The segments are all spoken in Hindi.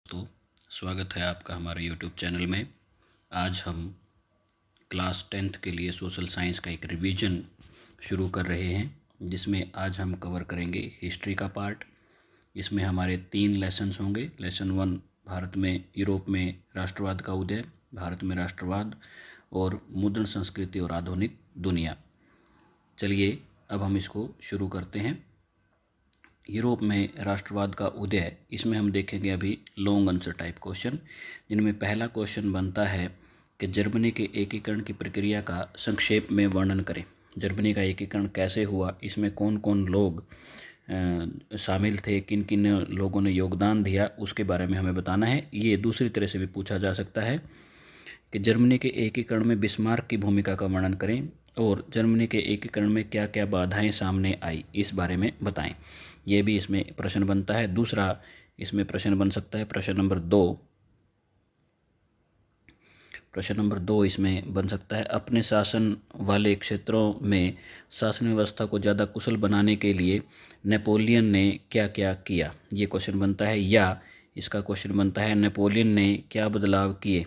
दोस्तों, स्वागत है आपका हमारे यूट्यूब चैनल में। आज हम क्लास 10th के लिए सोशल साइंस का एक रिवीजन शुरू कर रहे हैं, जिसमें आज हम कवर करेंगे हिस्ट्री का पार्ट। इसमें हमारे 3 लेसन्स होंगे। लेसन 1 भारत में यूरोप में राष्ट्रवाद का उदय, भारत में राष्ट्रवाद और मुद्रण संस्कृति और आधुनिक दुनिया। चलिए अब हम इसको शुरू करते हैं। यूरोप में राष्ट्रवाद का उदय, इसमें हम देखेंगे अभी लॉन्ग आंसर टाइप क्वेश्चन, जिनमें पहला क्वेश्चन बनता है कि जर्मनी के एकीकरण की प्रक्रिया का संक्षेप में वर्णन करें। जर्मनी का एकीकरण कैसे हुआ, इसमें कौन कौन लोग शामिल थे, किन किन लोगों ने योगदान दिया, उसके बारे में हमें बताना है। ये दूसरी तरह से भी पूछा जा सकता है कि जर्मनी के एकीकरण में बिस्मार्क की भूमिका का वर्णन करें और जर्मनी के एकीकरण में क्या क्या बाधाएं सामने आई, इस बारे में बताएं। ये भी इसमें प्रश्न बनता है। दूसरा इसमें प्रश्न बन सकता है प्रश्न नंबर 2। प्रश्न नंबर 2 इसमें बन सकता है, अपने शासन वाले क्षेत्रों में शासन व्यवस्था को ज़्यादा कुशल बनाने के लिए नेपोलियन ने क्या क्या किया, ये क्वेश्चन बनता है। या इसका क्वेश्चन बनता है, नेपोलियन ने क्या बदलाव किए,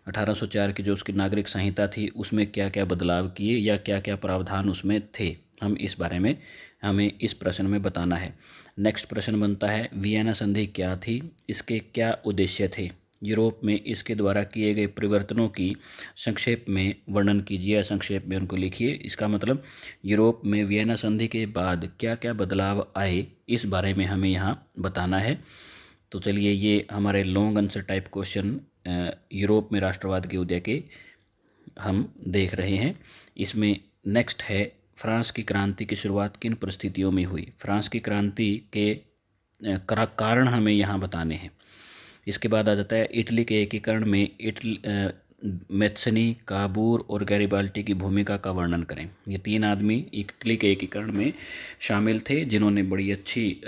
1804 की जो उसकी नागरिक संहिता थी उसमें क्या क्या बदलाव किए या क्या क्या प्रावधान उसमें थे। हम इस बारे में हमें इस प्रश्न में बताना है। नेक्स्ट प्रश्न बनता है, वियना संधि क्या थी, इसके क्या उद्देश्य थे, यूरोप में इसके द्वारा किए गए परिवर्तनों की संक्षेप में वर्णन कीजिए या संक्षेप में उनको लिखिए। इसका मतलब यूरोप में वियना संधि के बाद क्या क्या बदलाव आए, इस बारे में हमें यहाँ बताना है। तो चलिए, ये हमारे long answer type question Europe में राष्ट्रवाद के उदय के हम देख रहे हैं। इसमें नेक्स्ट है, फ्रांस की क्रांति की शुरुआत किन परिस्थितियों में हुई। फ्रांस की क्रांति के कारण हमें यहाँ बताने हैं। इसके बाद आ जाता है, इटली के एकीकरण में मैत्सनी, काबूर और गैरिबाल्टी की भूमिका का वर्णन करें। ये 3 आदमी इटली के एकीकरण में शामिल थे, जिन्होंने बड़ी अच्छी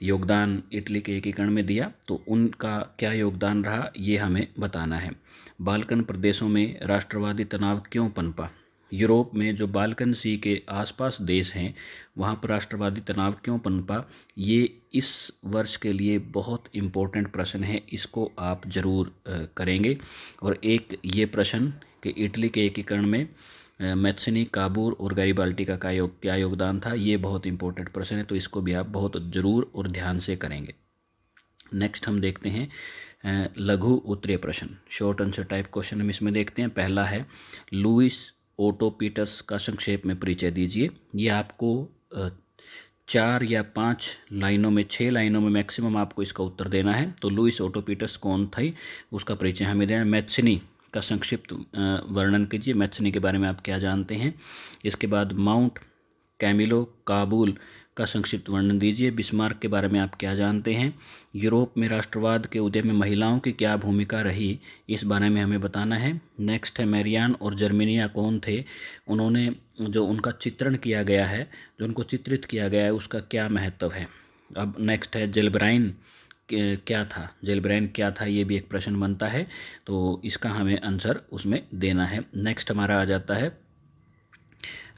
योगदान इटली के एकीकरण में दिया। तो उनका क्या योगदान रहा, ये हमें बताना है। बाल्कन प्रदेशों में राष्ट्रवादी तनाव क्यों पनपा। यूरोप में जो बाल्कन सी के आसपास देश हैं, वहाँ पर राष्ट्रवादी तनाव क्यों पनपा, ये इस वर्ष के लिए बहुत इम्पोर्टेंट प्रश्न है। इसको आप ज़रूर करेंगे। और एक ये प्रश्न कि इटली के एकीकरण में मैत्सनी, काबूर और गैरिबाल्टी का क्या योगदान था, ये बहुत इंपॉर्टेंट प्रश्न है। तो इसको भी आप बहुत ज़रूर और ध्यान से करेंगे। नेक्स्ट हम देखते हैं लघु उत्तरीय प्रश्न, शॉर्ट आंसर टाइप क्वेश्चन हम इसमें देखते हैं। पहला है, लुईस ओटो पीटर्स का संक्षेप में परिचय दीजिए। ये आपको 4 या 5 लाइनों में, 6 लाइनों में मैक्सिमम आपको इसका उत्तर देना है। तो लुईस ओटो पीटर्स कौन थे, उसका परिचय हमें देना है। मैत्सनी का संक्षिप्त वर्णन कीजिए, मैत्सनी के बारे में आप क्या जानते हैं। इसके बाद माउंट कैमिलो काबुल का संक्षिप्त वर्णन दीजिए। बिस्मार्क के बारे में आप क्या जानते हैं। यूरोप में राष्ट्रवाद के उदय में महिलाओं की क्या भूमिका रही, इस बारे में हमें बताना है। नेक्स्ट है, मैरियान और जर्मेनिया कौन थे, उन्होंने जो उनका चित्रण किया गया है, जो उनको चित्रित किया गया है, उसका क्या महत्व है। अब नेक्स्ट है, जेलब्राइन क्या था, जेलब्राइन क्या था, ये भी एक प्रश्न बनता है। तो इसका हमें आंसर उसमें देना है। नेक्स्ट हमारा आ जाता है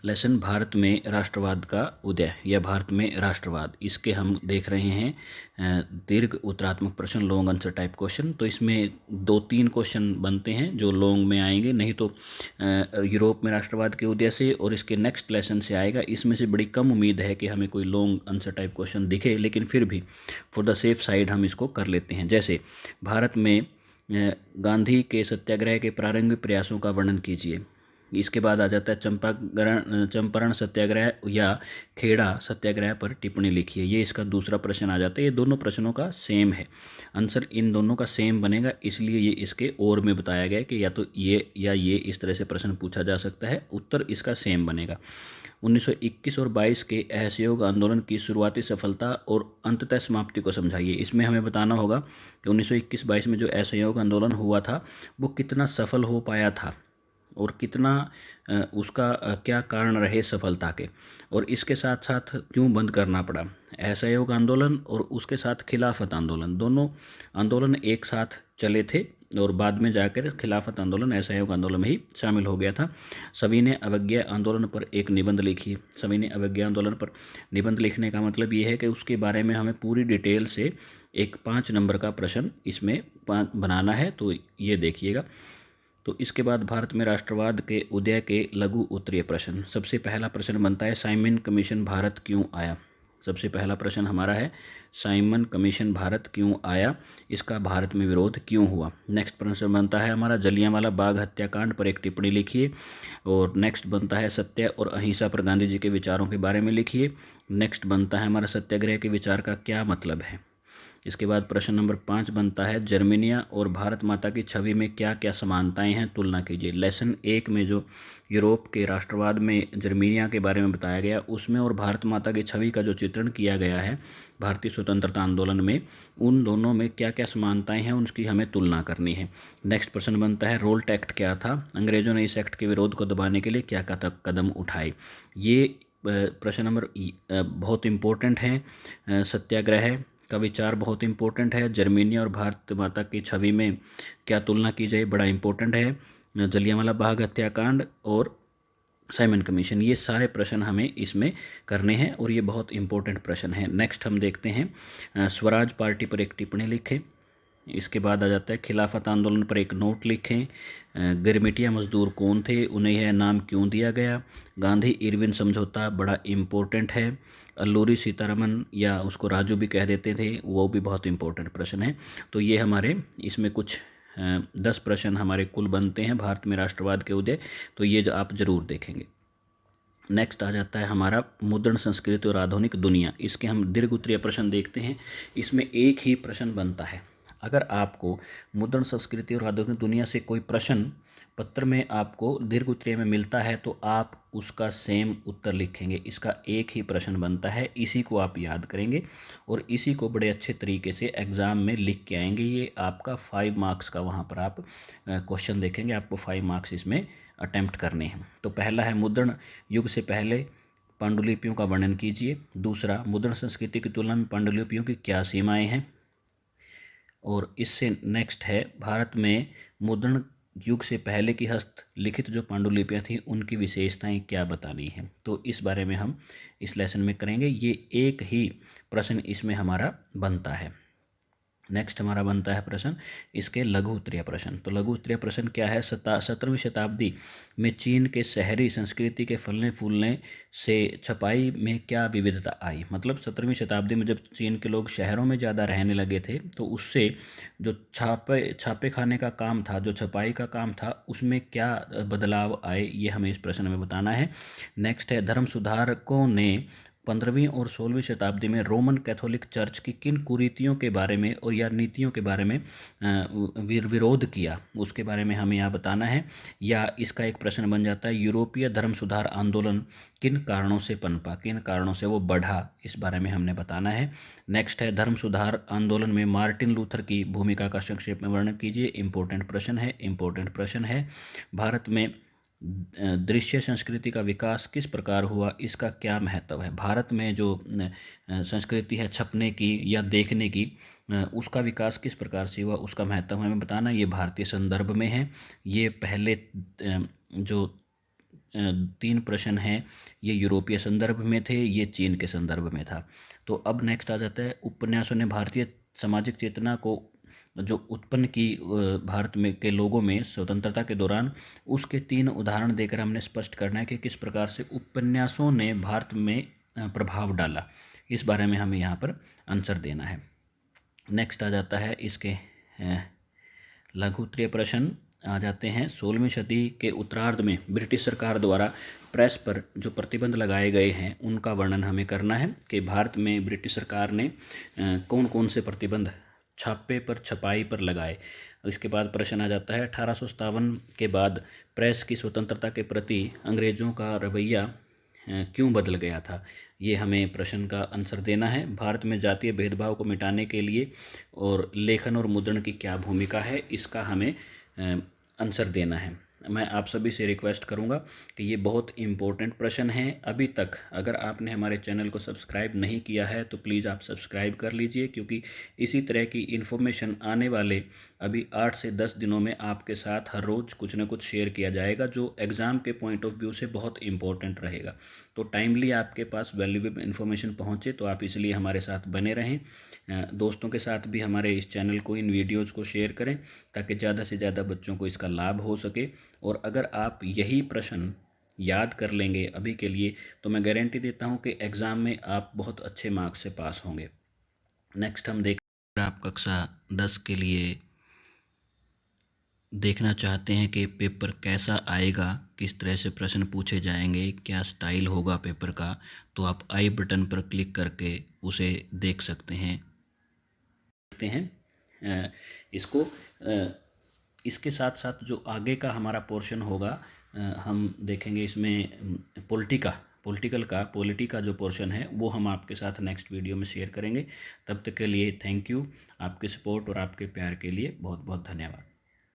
लेसन, भारत में राष्ट्रवाद का उदय या भारत में राष्ट्रवाद। इसके हम देख रहे हैं दीर्घ उत्तरात्मक प्रश्न, लॉन्ग आंसर टाइप क्वेश्चन। तो इसमें 2-3 क्वेश्चन बनते हैं जो लॉन्ग में आएंगे, नहीं तो यूरोप में राष्ट्रवाद के उदय से और इसके नेक्स्ट लेसन से आएगा। इसमें से बड़ी कम उम्मीद है कि हमें कोई लॉन्ग आंसर टाइप क्वेश्चन दिखे, लेकिन फिर भी फॉर द सेफ साइड हम इसको कर लेते हैं। जैसे, भारत में गांधी के सत्याग्रह के प्रारंभिक प्रयासों का वर्णन कीजिए। इसके बाद आ जाता है, चंपारण सत्याग्रह या खेड़ा सत्याग्रह पर टिप्पणी लिखिए। ये इसका दूसरा प्रश्न आ जाता है। ये दोनों प्रश्नों का सेम है, आंसर इन दोनों का सेम बनेगा, इसलिए ये इसके और में बताया गया है कि या तो ये या ये, इस तरह से प्रश्न पूछा जा सकता है, उत्तर इसका सेम बनेगा। 1921 और 22 के असहयोग आंदोलन की शुरुआती सफलता और अंततः समाप्ति को समझाइए। इसमें हमें बताना होगा कि 1921-22 में जो असहयोग आंदोलन हुआ था, वो कितना सफल हो पाया था और कितना उसका क्या कारण रहे सफलता के, और इसके साथ साथ क्यों बंद करना पड़ा। असहयोग आंदोलन और उसके साथ खिलाफत आंदोलन, दोनों आंदोलन एक साथ चले थे और बाद में जाकर खिलाफत आंदोलन असहयोग आंदोलन में ही शामिल हो गया था। सविनय अवज्ञा आंदोलन पर एक निबंध लिखिए। सविनय अवज्ञा आंदोलन पर निबंध लिखने का मतलब ये है कि उसके बारे में हमें पूरी डिटेल से एक 5 नंबर का प्रश्न इसमें बनाना है, तो ये देखिएगा। तो इसके बाद भारत में राष्ट्रवाद के उदय के लघु उत्तरीय प्रश्न। सबसे पहला प्रश्न बनता है साइमन कमीशन भारत क्यों आया। सबसे पहला प्रश्न हमारा है साइमन कमीशन भारत क्यों आया, इसका भारत में विरोध क्यों हुआ। नेक्स्ट प्रश्न बनता है हमारा जलियांवाला बाग हत्याकांड पर एक टिप्पणी लिखिए। और नेक्स्ट बनता है सत्य और अहिंसा पर गांधी जी के विचारों के बारे में लिखिए। नेक्स्ट बनता है हमारा सत्याग्रह के विचार का क्या मतलब है। इसके बाद प्रश्न नंबर 5 बनता है जर्मनिया और भारत माता की छवि में क्या क्या समानताएं हैं, तुलना कीजिए। लेसन 1 में जो यूरोप के राष्ट्रवाद में जर्मनिया के बारे में बताया गया, उसमें और भारत माता की छवि का जो चित्रण किया गया है भारतीय स्वतंत्रता आंदोलन में, उन दोनों में क्या क्या समानताएं हैं उसकी हमें तुलना करनी है। नेक्स्ट प्रश्न बनता है रोल्ट एक्ट क्या था, अंग्रेजों ने इस एक्ट के विरोध को दबाने के लिए क्या कदम उठाए। ये प्रश्न नंबर बहुत इम्पोर्टेंट है। सत्याग्रह का विचार बहुत इंपॉर्टेंट है। जर्मनी और भारत माता की छवि में क्या तुलना की जाए, बड़ा इंपॉर्टेंट है। जलियांवाला बाग हत्याकांड और साइमन कमीशन, ये सारे प्रश्न हमें इसमें करने हैं और ये बहुत इंपॉर्टेंट प्रश्न है। नेक्स्ट हम देखते हैं स्वराज पार्टी पर एक टिप्पणी लिखें। इसके बाद आ जाता है खिलाफत आंदोलन पर एक नोट लिखें। गिरमिटिया मजदूर कौन थे, उन्हें यह नाम क्यों दिया गया। गांधी इरविन समझौता बड़ा इम्पोर्टेंट है। अल्लूरी सीतारमन या उसको राजू भी कह देते थे, वो भी बहुत इंपॉर्टेंट प्रश्न है। तो ये हमारे इसमें कुछ 10 प्रश्न हमारे कुल बनते हैं भारत में राष्ट्रवाद के उदय, तो ये आप जरूर देखेंगे। नेक्स्ट आ जाता है हमारा मुद्रण संस्कृति और आधुनिक दुनिया। इसके हम दीर्घ उत्तरीय प्रश्न देखते हैं। इसमें एक ही प्रश्न बनता है। अगर आपको मुद्रण संस्कृति और आधुनिक दुनिया से कोई प्रश्न पत्र में आपको दीर्घ उत्तरीय में मिलता है तो आप उसका सेम उत्तर लिखेंगे। इसका एक ही प्रश्न बनता है, इसी को आप याद करेंगे और इसी को बड़े अच्छे तरीके से एग्ज़ाम में लिख के आएंगे। ये आपका 5 मार्क्स का वहाँ पर आप क्वेश्चन देखेंगे, आपको 5 मार्क्स इसमें अटेम्प्ट करने हैं। तो पहला है मुद्रण युग से पहले पांडुलिपियों का वर्णन कीजिए। दूसरा, मुद्रण संस्कृति की तुलना में पांडुलिपियों की क्या सीमाएँ हैं। और इससे नेक्स्ट है भारत में मुद्रण युग से पहले की हस्तलिखित जो पांडुलिपियाँ थी उनकी विशेषताएं क्या बतानी है। तो इस बारे में हम इस लेसन में करेंगे। ये एक ही प्रश्न इसमें हमारा बनता है। नेक्स्ट हमारा बनता है प्रश्न इसके लघु उत्तरीय प्रश्न। तो लघु उत्तरीय प्रश्न क्या है, 17वीं शताब्दी में चीन के शहरी संस्कृति के फलने फूलने से छपाई में क्या विविधता आई। मतलब 17वीं शताब्दी में जब चीन के लोग शहरों में ज़्यादा रहने लगे थे तो उससे जो छापे खाने का काम था, जो छपाई का काम था, उसमें क्या बदलाव आए, ये हमें इस प्रश्न में बताना है। नेक्स्ट है धर्म सुधारकों ने 15वीं और 16वीं शताब्दी में रोमन कैथोलिक चर्च की किन कुरीतियों के बारे में और या नीतियों के बारे में विरोध किया, उसके बारे में हमें यहाँ बताना है। या इसका एक प्रश्न बन जाता है यूरोपीय धर्म सुधार आंदोलन किन कारणों से पनपा, किन कारणों से वो बढ़ा, इस बारे में हमने बताना है। नेक्स्ट है धर्म सुधार आंदोलन में मार्टिन लूथर की भूमिका का संक्षेप में वर्णन कीजिए। इंपॉर्टेंट प्रश्न है। भारत में दृश्य संस्कृति का विकास किस प्रकार हुआ, इसका क्या महत्व है। भारत में जो संस्कृति है छपने की या देखने की, उसका विकास किस प्रकार से हुआ, उसका महत्व हमें बताना। ये भारतीय संदर्भ में है। ये पहले जो 3 प्रश्न हैं ये यूरोपीय संदर्भ में थे, ये चीन के संदर्भ में था। तो अब नेक्स्ट आ जाता है उपन्यासों ने भारतीय सामाजिक चेतना को जो उत्पन्न की भारत में के लोगों में स्वतंत्रता के दौरान, उसके 3 उदाहरण देकर हमने स्पष्ट करना है कि किस प्रकार से उपन्यासों ने भारत में प्रभाव डाला। इस बारे में हमें यहाँ पर आंसर देना है। नेक्स्ट आ जाता है इसके लघु उत्तरीय प्रश्न आ जाते हैं। 16वीं सदी के उत्तरार्ध में ब्रिटिश सरकार द्वारा प्रेस पर जो प्रतिबंध लगाए गए हैं उनका वर्णन हमें करना है कि भारत में ब्रिटिश सरकार ने कौन कौन से प्रतिबंध छापे पर, छपाई पर लगाए। इसके बाद प्रश्न आ जाता है 1857 के बाद प्रेस की स्वतंत्रता के प्रति अंग्रेज़ों का रवैया क्यों बदल गया था। ये हमें प्रश्न का आंसर देना है। भारत में जातीय भेदभाव को मिटाने के लिए और लेखन और मुद्रण की क्या भूमिका है, इसका हमें आंसर देना है। मैं आप सभी से रिक्वेस्ट करूंगा कि ये बहुत इम्पोर्टेंट प्रश्न हैं। अभी तक अगर आपने हमारे चैनल को सब्सक्राइब नहीं किया है तो प्लीज़ आप सब्सक्राइब कर लीजिए, क्योंकि इसी तरह की इन्फॉर्मेशन आने वाले अभी 8 से 10 दिनों में आपके साथ हर रोज़ कुछ ना कुछ शेयर किया जाएगा, जो एग्ज़ाम के पॉइंट ऑफ व्यू से बहुत इंपॉर्टेंट रहेगा। तो टाइमली आपके पास वैल्यूएबल इन्फॉर्मेशन पहुँचे, तो आप इसलिए हमारे साथ बने रहें। दोस्तों के साथ भी हमारे इस चैनल को, इन वीडियोज़ को शेयर करें, ताकि ज़्यादा से ज़्यादा बच्चों को इसका लाभ हो सके। और अगर आप यही प्रश्न याद कर लेंगे अभी के लिए, तो मैं गारंटी देता हूं कि एग्ज़ाम में आप बहुत अच्छे मार्क्स से पास होंगे। नेक्स्ट हम देख, आप कक्षा 10 के लिए देखना चाहते हैं कि पेपर कैसा आएगा, किस तरह से प्रश्न पूछे जाएंगे, क्या स्टाइल होगा पेपर का, तो आप आई बटन पर क्लिक करके उसे देख सकते हैं। देखते हैं इसको। इसके साथ साथ जो आगे का हमारा पोर्शन होगा, हम देखेंगे इसमें पॉलिटी का जो पोर्शन है वो हम आपके साथ नेक्स्ट वीडियो में शेयर करेंगे। तब तक के लिए थैंक यू। आपके सपोर्ट और आपके प्यार के लिए बहुत बहुत धन्यवाद।